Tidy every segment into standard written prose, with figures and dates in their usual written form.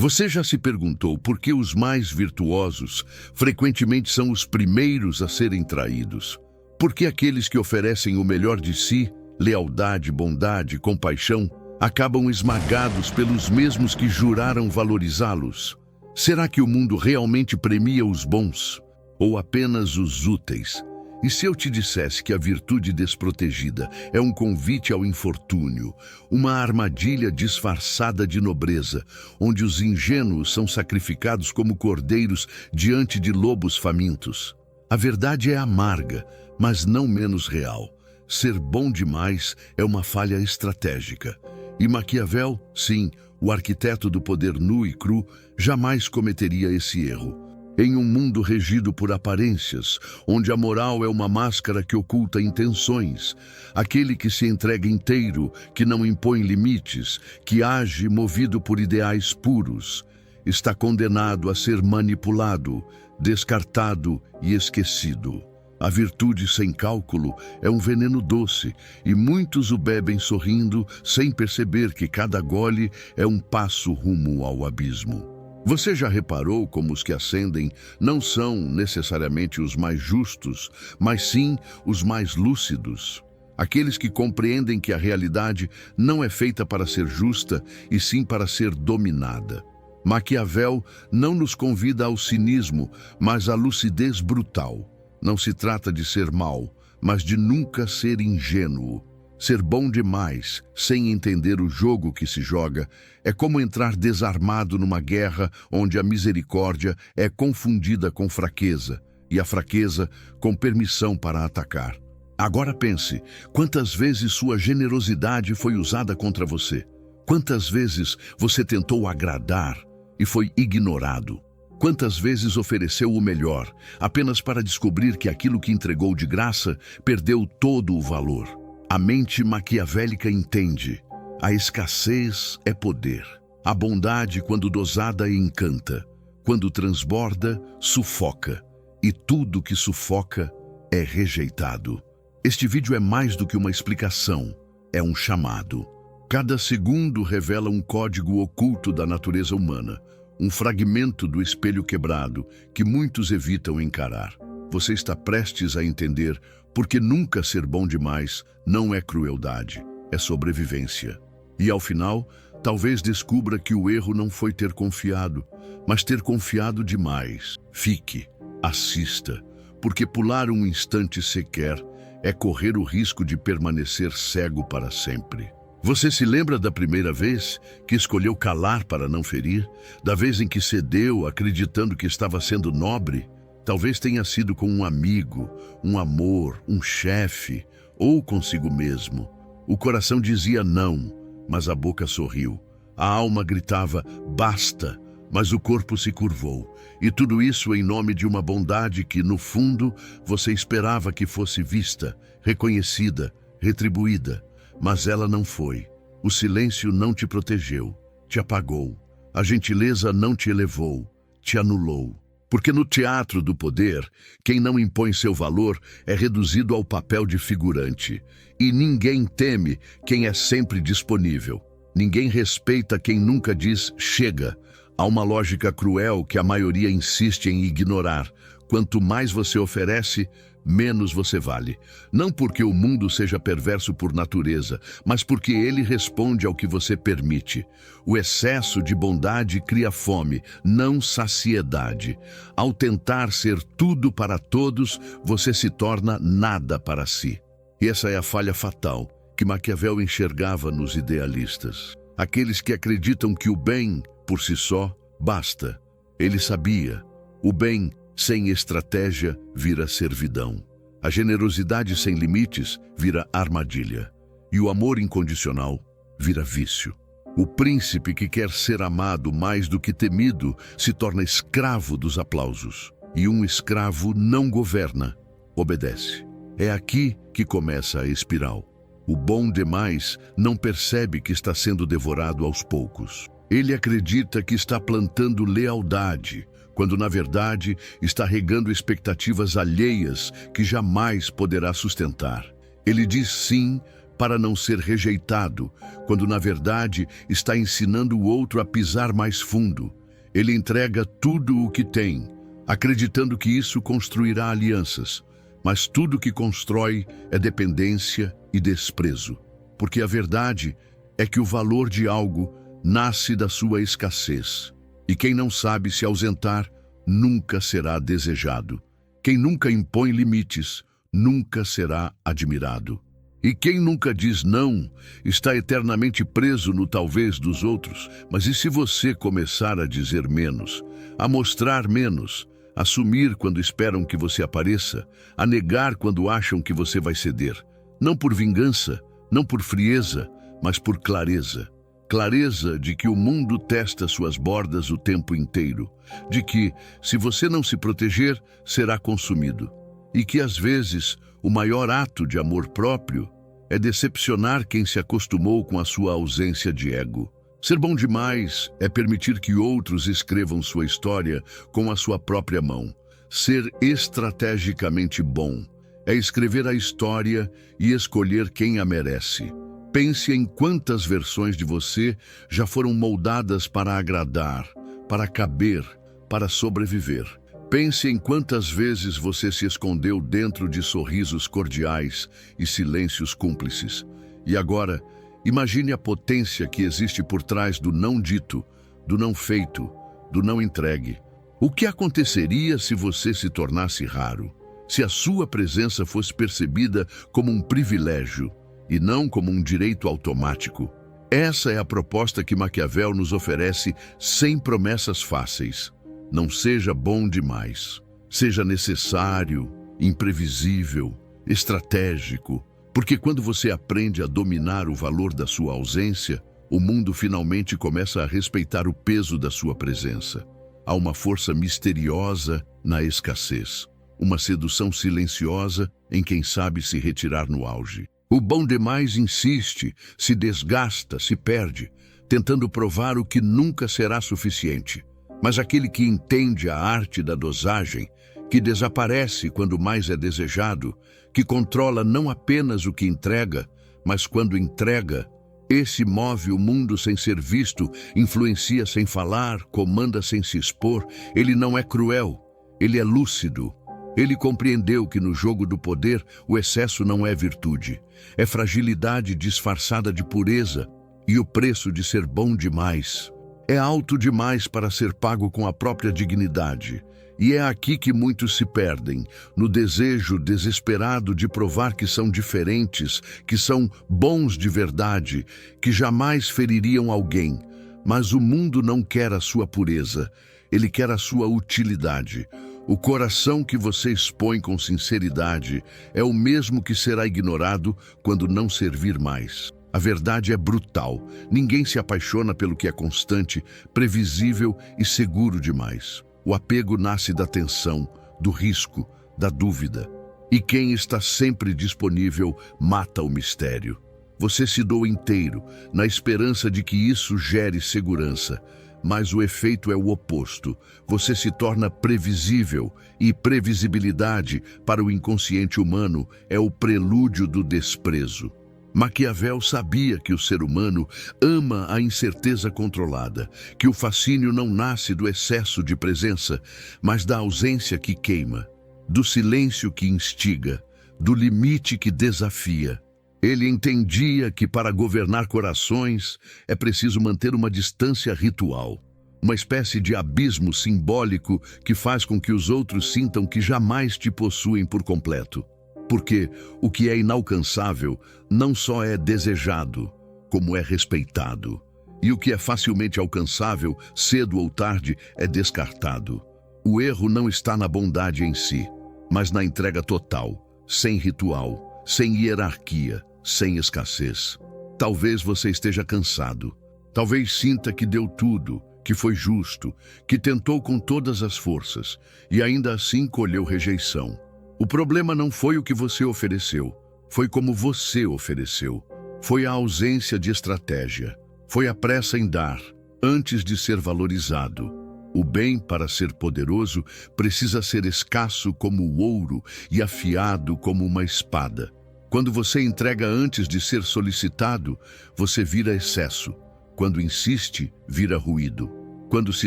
Você já se perguntou por que os mais virtuosos frequentemente são os primeiros a serem traídos? Por que aqueles que oferecem o melhor de si, lealdade, bondade, compaixão, acabam esmagados pelos mesmos que juraram valorizá-los? Será que o mundo realmente premia os bons ou apenas os úteis? E se eu te dissesse que a virtude desprotegida é um convite ao infortúnio, uma armadilha disfarçada de nobreza, onde os ingênuos são sacrificados como cordeiros diante de lobos famintos? A verdade é amarga, mas não menos real. Ser bom demais é uma falha estratégica. E Maquiavel, sim, o arquiteto do poder nu e cru, jamais cometeria esse erro. Em um mundo regido por aparências, onde a moral é uma máscara que oculta intenções, aquele que se entrega inteiro, que não impõe limites, que age movido por ideais puros, está condenado a ser manipulado, descartado e esquecido. A virtude sem cálculo é um veneno doce, e muitos o bebem sorrindo, sem perceber que cada gole é um passo rumo ao abismo. Você já reparou como os que ascendem não são necessariamente os mais justos, mas sim os mais lúcidos? Aqueles que compreendem que a realidade não é feita para ser justa, e sim para ser dominada. Maquiavel não nos convida ao cinismo, mas à lucidez brutal. Não se trata de ser mau, mas de nunca ser ingênuo. Ser bom demais, sem entender o jogo que se joga, é como entrar desarmado numa guerra onde a misericórdia é confundida com fraqueza e a fraqueza com permissão para atacar. Agora pense, quantas vezes sua generosidade foi usada contra você? Quantas vezes você tentou agradar e foi ignorado? Quantas vezes ofereceu o melhor, apenas para descobrir que aquilo que entregou de graça perdeu todo o valor? A mente maquiavélica entende: a escassez é poder. A bondade, quando dosada, encanta. Quando transborda, sufoca. E tudo que sufoca é rejeitado. Este vídeo é mais do que uma explicação, é um chamado. Cada segundo revela um código oculto da natureza humana, um fragmento do espelho quebrado que muitos evitam encarar. Você está prestes a entender porque nunca ser bom demais não é crueldade, é sobrevivência. E ao final, talvez descubra que o erro não foi ter confiado, mas ter confiado demais. Fique, assista, porque pular um instante sequer é correr o risco de permanecer cego para sempre. Você se lembra da primeira vez que escolheu calar para não ferir? Da vez em que cedeu, acreditando que estava sendo nobre? Talvez tenha sido com um amigo, um amor, um chefe, ou consigo mesmo. O coração dizia não, mas a boca sorriu. A alma gritava basta, mas o corpo se curvou. E tudo isso em nome de uma bondade que, no fundo, você esperava que fosse vista, reconhecida, retribuída. Mas ela não foi. O silêncio não te protegeu, te apagou. A gentileza não te elevou, te anulou. Porque no teatro do poder, quem não impõe seu valor é reduzido ao papel de figurante. E ninguém teme quem é sempre disponível. Ninguém respeita quem nunca diz chega. Há uma lógica cruel que a maioria insiste em ignorar. Quanto mais você oferece, menos você vale. Não porque o mundo seja perverso por natureza, mas porque ele responde ao que você permite. O excesso de bondade cria fome, não saciedade. Ao tentar ser tudo para todos, você se torna nada para si. E essa é a falha fatal que Maquiavel enxergava nos idealistas. Aqueles que acreditam que o bem, por si só, basta. Ele sabia, o bem sem estratégia vira servidão. A generosidade sem limites vira armadilha. E o amor incondicional vira vício. O príncipe que quer ser amado mais do que temido se torna escravo dos aplausos. E um escravo não governa, obedece. É aqui que começa a espiral. O bom demais não percebe que está sendo devorado aos poucos. Ele acredita que está plantando lealdade, quando na verdade está regando expectativas alheias que jamais poderá sustentar. Ele diz sim, para não ser rejeitado, quando na verdade está ensinando o outro a pisar mais fundo. Ele entrega tudo o que tem, acreditando que isso construirá alianças, mas tudo que constrói é dependência e desprezo, porque a verdade é que o valor de algo nasce da sua escassez, e quem não sabe se ausentar nunca será desejado. Quem nunca impõe limites nunca será admirado. E quem nunca diz não está eternamente preso no talvez dos outros. Mas e se você começar a dizer menos, a mostrar menos, a sumir quando esperam que você apareça, a negar quando acham que você vai ceder? Não por vingança, não por frieza, mas por clareza. Clareza de que o mundo testa suas bordas o tempo inteiro, de que, se você não se proteger, será consumido. E que, às vezes, o maior ato de amor próprio é decepcionar quem se acostumou com a sua ausência de ego. Ser bom demais é permitir que outros escrevam sua história com a sua própria mão. Ser estrategicamente bom é escrever a história e escolher quem a merece. Pense em quantas versões de você já foram moldadas para agradar, para caber, para sobreviver. Pense em quantas vezes você se escondeu dentro de sorrisos cordiais e silêncios cúmplices. E agora, imagine a potência que existe por trás do não dito, do não feito, do não entregue. O que aconteceria se você se tornasse raro? Se a sua presença fosse percebida como um privilégio e não como um direito automático? Essa é a proposta que Maquiavel nos oferece sem promessas fáceis. Não seja bom demais. Seja necessário, imprevisível, estratégico. Porque quando você aprende a dominar o valor da sua ausência, o mundo finalmente começa a respeitar o peso da sua presença. Há uma força misteriosa na escassez. Uma sedução silenciosa em quem sabe se retirar no auge. O bom demais insiste, se desgasta, se perde, tentando provar o que nunca será suficiente. Mas aquele que entende a arte da dosagem, que desaparece quando mais é desejado, que controla não apenas o que entrega, mas quando entrega, esse move o mundo sem ser visto, influencia sem falar, comanda sem se expor. Ele não é cruel, ele é lúcido. Ele compreendeu que no jogo do poder o excesso não é virtude, é fragilidade disfarçada de pureza, e o preço de ser bom demais é alto demais para ser pago com a própria dignidade. E é aqui que muitos se perdem, no desejo desesperado de provar que são diferentes, que são bons de verdade, que jamais feririam alguém. Mas o mundo não quer a sua pureza, ele quer a sua utilidade. O coração que você expõe com sinceridade é o mesmo que será ignorado quando não servir mais. A verdade é brutal. Ninguém se apaixona pelo que é constante, previsível e seguro demais. O apego nasce da tensão, do risco, da dúvida. E quem está sempre disponível mata o mistério. Você se doa inteiro, na esperança de que isso gere segurança. Mas o efeito é o oposto. Você se torna previsível, e previsibilidade, para o inconsciente humano, é o prelúdio do desprezo. Maquiavel sabia que o ser humano ama a incerteza controlada, que o fascínio não nasce do excesso de presença, mas da ausência que queima, do silêncio que instiga, do limite que desafia. Ele entendia que para governar corações é preciso manter uma distância ritual, uma espécie de abismo simbólico que faz com que os outros sintam que jamais te possuem por completo. Porque o que é inalcançável não só é desejado, como é respeitado. E o que é facilmente alcançável, cedo ou tarde, é descartado. O erro não está na bondade em si, mas na entrega total, sem ritual, sem hierarquia, sem escassez. Talvez você esteja cansado. Talvez sinta que deu tudo, que foi justo, que tentou com todas as forças, e ainda assim colheu rejeição. O problema não foi o que você ofereceu, foi como você ofereceu. Foi a ausência de estratégia, foi a pressa em dar, antes de ser valorizado. O bem, para ser poderoso, precisa ser escasso como o ouro e afiado como uma espada. Quando você entrega antes de ser solicitado, você vira excesso. Quando insiste, vira ruído. Quando se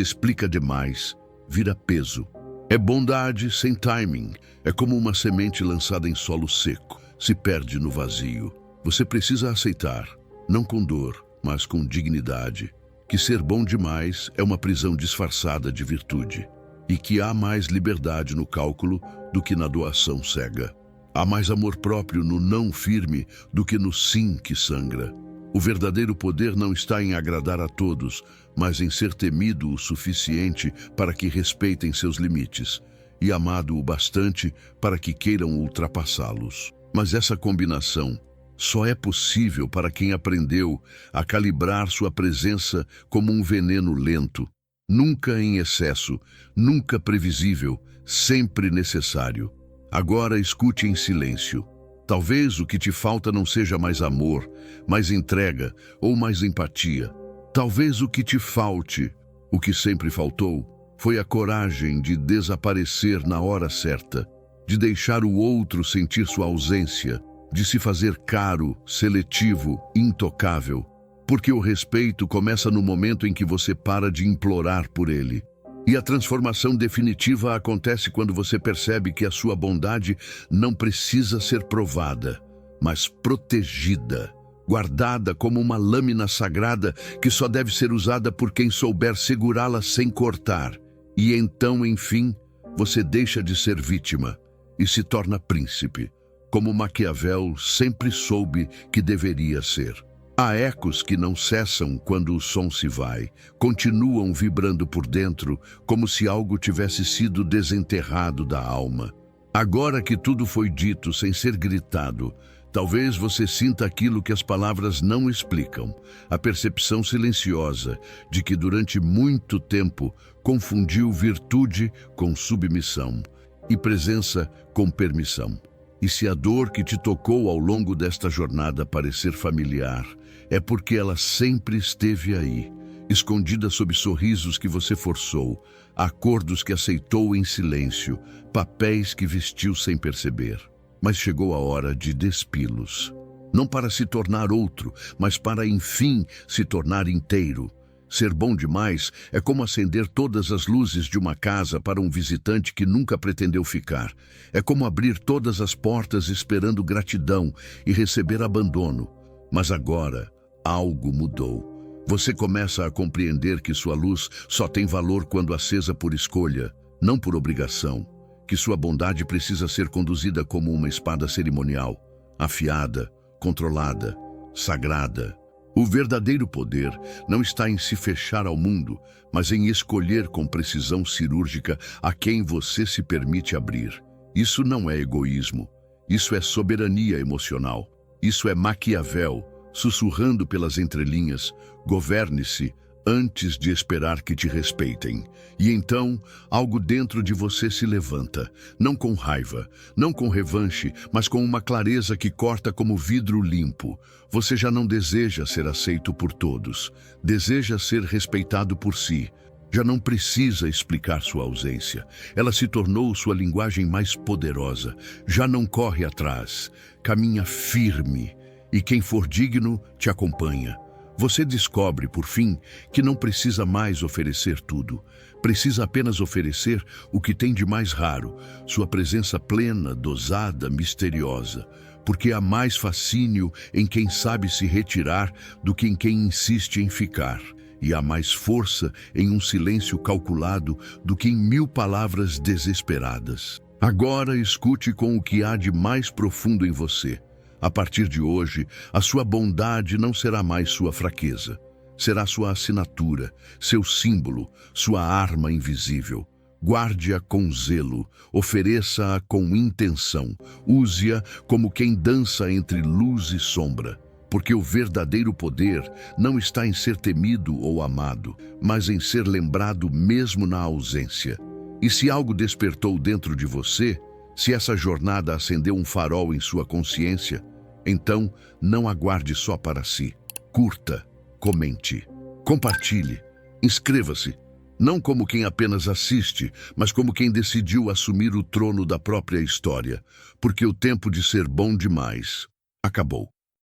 explica demais, vira peso. É bondade sem timing. É como uma semente lançada em solo seco. Se perde no vazio. Você precisa aceitar, não com dor, mas com dignidade, que ser bom demais é uma prisão disfarçada de virtude e que há mais liberdade no cálculo do que na doação cega. Há mais amor próprio no não firme do que no sim que sangra. O verdadeiro poder não está em agradar a todos, mas em ser temido o suficiente para que respeitem seus limites e amado o bastante para que queiram ultrapassá-los. Mas essa combinação só é possível para quem aprendeu a calibrar sua presença como um veneno lento, nunca em excesso, nunca previsível, sempre necessário. Agora escute em silêncio. Talvez o que te falta não seja mais amor, mais entrega ou mais empatia. Talvez o que te falte, o que sempre faltou, foi a coragem de desaparecer na hora certa, de deixar o outro sentir sua ausência, de se fazer caro, seletivo, intocável. Porque o respeito começa no momento em que você para de implorar por ele. E a transformação definitiva acontece quando você percebe que a sua bondade não precisa ser provada, mas protegida, guardada como uma lâmina sagrada que só deve ser usada por quem souber segurá-la sem cortar. E então, enfim, você deixa de ser vítima e se torna príncipe, como Maquiavel sempre soube que deveria ser. Há ecos que não cessam quando o som se vai, continuam vibrando por dentro, como se algo tivesse sido desenterrado da alma. Agora que tudo foi dito sem ser gritado, talvez você sinta aquilo que as palavras não explicam, a percepção silenciosa de que durante muito tempo confundiu virtude com submissão e presença com permissão. E se a dor que te tocou ao longo desta jornada parecer familiar, é porque ela sempre esteve aí, escondida sob sorrisos que você forçou, acordos que aceitou em silêncio, papéis que vestiu sem perceber. Mas chegou a hora de despi-los. Não para se tornar outro, mas para, enfim, se tornar inteiro. Ser bom demais é como acender todas as luzes de uma casa para um visitante que nunca pretendeu ficar. É como abrir todas as portas esperando gratidão e receber abandono. Mas agora, algo mudou. Você começa a compreender que sua luz só tem valor quando acesa por escolha, não por obrigação. Que sua bondade precisa ser conduzida como uma espada cerimonial, afiada, controlada, sagrada. O verdadeiro poder não está em se fechar ao mundo, mas em escolher com precisão cirúrgica a quem você se permite abrir. Isso não é egoísmo, isso é soberania emocional. Isso é Maquiavel, sussurrando pelas entrelinhas: governe-se antes de esperar que te respeitem. E então, algo dentro de você se levanta, não com raiva, não com revanche, mas com uma clareza que corta como vidro limpo. Você já não deseja ser aceito por todos, deseja ser respeitado por si. Já não precisa explicar sua ausência. Ela se tornou sua linguagem mais poderosa. Já não corre atrás, caminha firme, e quem for digno te acompanha. Você descobre, por fim, que não precisa mais oferecer tudo. Precisa apenas oferecer o que tem de mais raro, sua presença plena, dosada, misteriosa. Porque há mais fascínio em quem sabe se retirar do que em quem insiste em ficar. E há mais força em um silêncio calculado do que em 1000 palavras desesperadas. Agora escute com o que há de mais profundo em você. A partir de hoje, a sua bondade não será mais sua fraqueza. Será sua assinatura, seu símbolo, sua arma invisível. Guarde-a com zelo, ofereça-a com intenção, use-a como quem dança entre luz e sombra. Porque o verdadeiro poder não está em ser temido ou amado, mas em ser lembrado mesmo na ausência. E se algo despertou dentro de você, se essa jornada acendeu um farol em sua consciência, então não aguarde só para si. Curta, comente, compartilhe, inscreva-se, não como quem apenas assiste, mas como quem decidiu assumir o trono da própria história, porque o tempo de ser bom demais acabou.